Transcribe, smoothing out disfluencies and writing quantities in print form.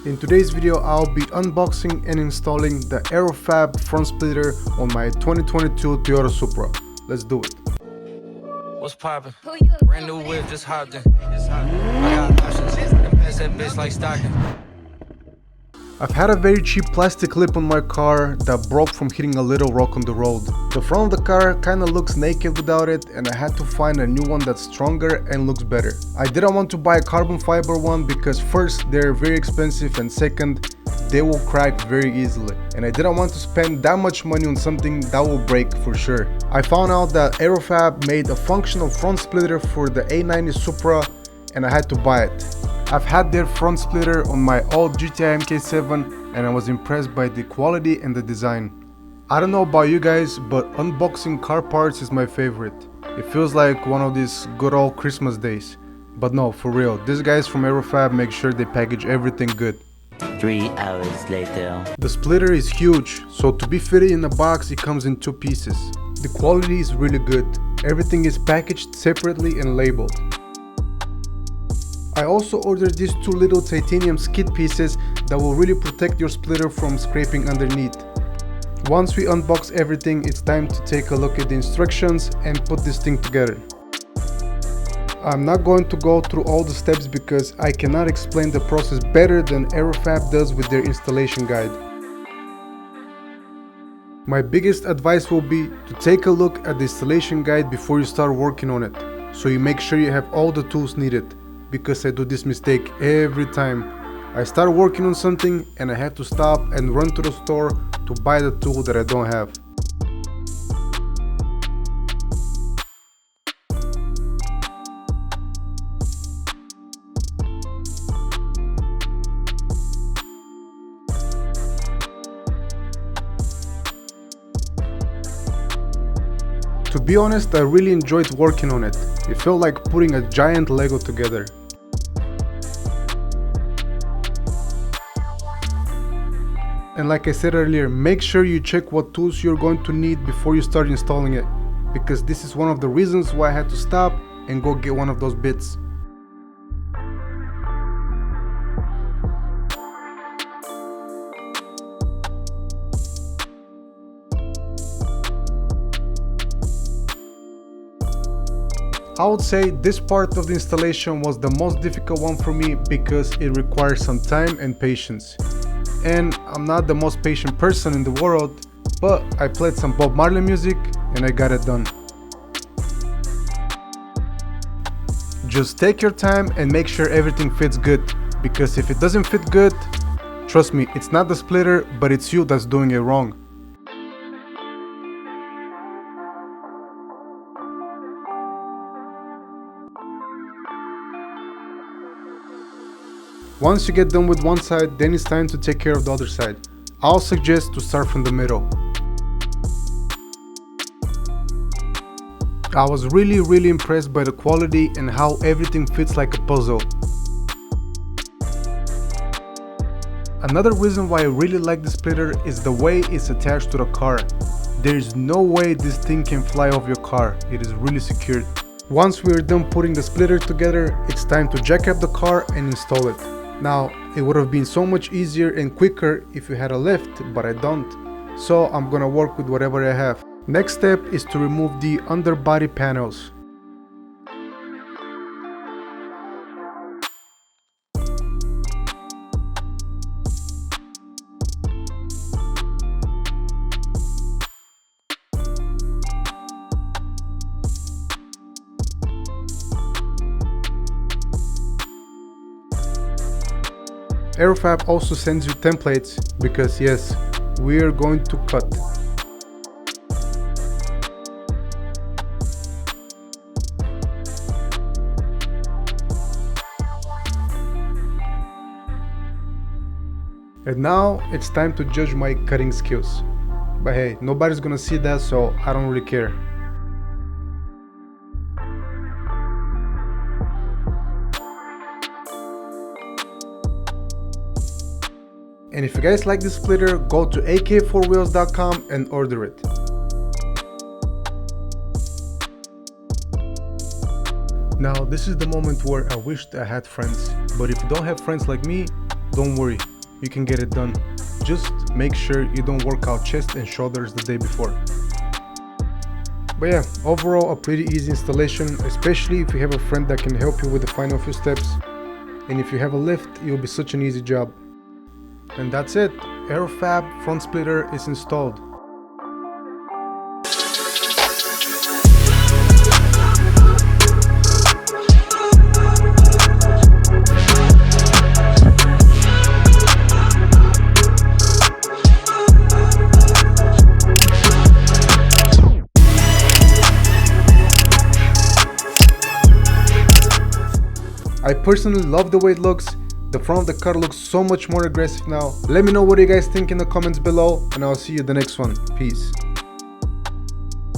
In today's video, I'll be unboxing and installing the Aerofabb front splitter on my 2022 Toyota Supra. Let's do it. What's poppin'? Brand new whip, just hopped in. I got options, and pass that bitch like Stockton. I've had a very cheap plastic lip on my car that broke from hitting a little rock on the road. The front of the car kinda looks naked without it, and I had to find a new one that's stronger and looks better. I didn't want to buy a carbon fiber one because first, they're very expensive, and second, they will crack very easily. And I didn't want to spend that much money on something that will break for sure. I found out that Aerofabb made a functional front splitter for the A90 Supra, and I had to buy it. I've had their front splitter on my old GTI MK7 and I was impressed by the quality and the design. I don't know about you guys, but unboxing car parts is my favorite. It feels like one of these good old Christmas days. But no, for real, these guys from Aerofabb make sure they package everything good. 3 hours later. The splitter is huge, so to be fitted in a box it comes in 2 pieces. The quality is really good. Everything is packaged separately and labeled. I also ordered these 2 little titanium skid pieces that will really protect your splitter from scraping underneath. Once we unbox everything, it's time to take a look at the instructions and put this thing together. I'm not going to go through all the steps because I cannot explain the process better than Aerofabb does with their installation guide. My biggest advice will be to take a look at the installation guide before you start working on it, so you make sure you have all the tools needed. Because I do this mistake every time. I start working on something and I have to stop and run to the store to buy the tool that I don't have. To be honest, I really enjoyed working on it. It felt like putting a giant Lego together. And like I said earlier, make sure you check what tools you're going to need before you start installing it, because this is one of the reasons why I had to stop and go get one of those bits. I would say this part of the installation was the most difficult one for me because it requires some time and patience. And I'm not the most patient person in the world, but I played some Bob Marley music and I got it done. Just take your time and make sure everything fits good, because if it doesn't fit good, trust me, it's not the splitter, but it's you that's doing it wrong. Once you get done with one side, then it's time to take care of the other side. I'll suggest to start from the middle. I was really impressed by the quality and how everything fits like a puzzle. Another reason why I really like the splitter is the way it's attached to the car. There is no way this thing can fly off your car. It is really secured. Once we are done putting the splitter together, it's time to jack up the car and install it. Now, it would have been so much easier and quicker if you had a lift, but I don't. So I'm gonna work with whatever I have. Next step is to remove the underbody panels. Aerofabb also sends you templates because yes, we are going to cut. And now it's time to judge my cutting skills. But hey, nobody's gonna see that, so I don't really care. And if you guys like this splitter, go to ak4wheels.com and order it. Now this is the moment where I wished I had friends, but if you don't have friends like me, don't worry, you can get it done. Just make sure you don't work out chest and shoulders the day before. But yeah, overall a pretty easy installation, especially if you have a friend that can help you with the final few steps. And if you have a lift, it will be such an easy job. And that's it, Aerofabb front splitter is installed. I personally love the way it looks. The front of the car looks so much more aggressive now. Let me know what you guys think in the comments below, and I'll see you in the next one. Peace.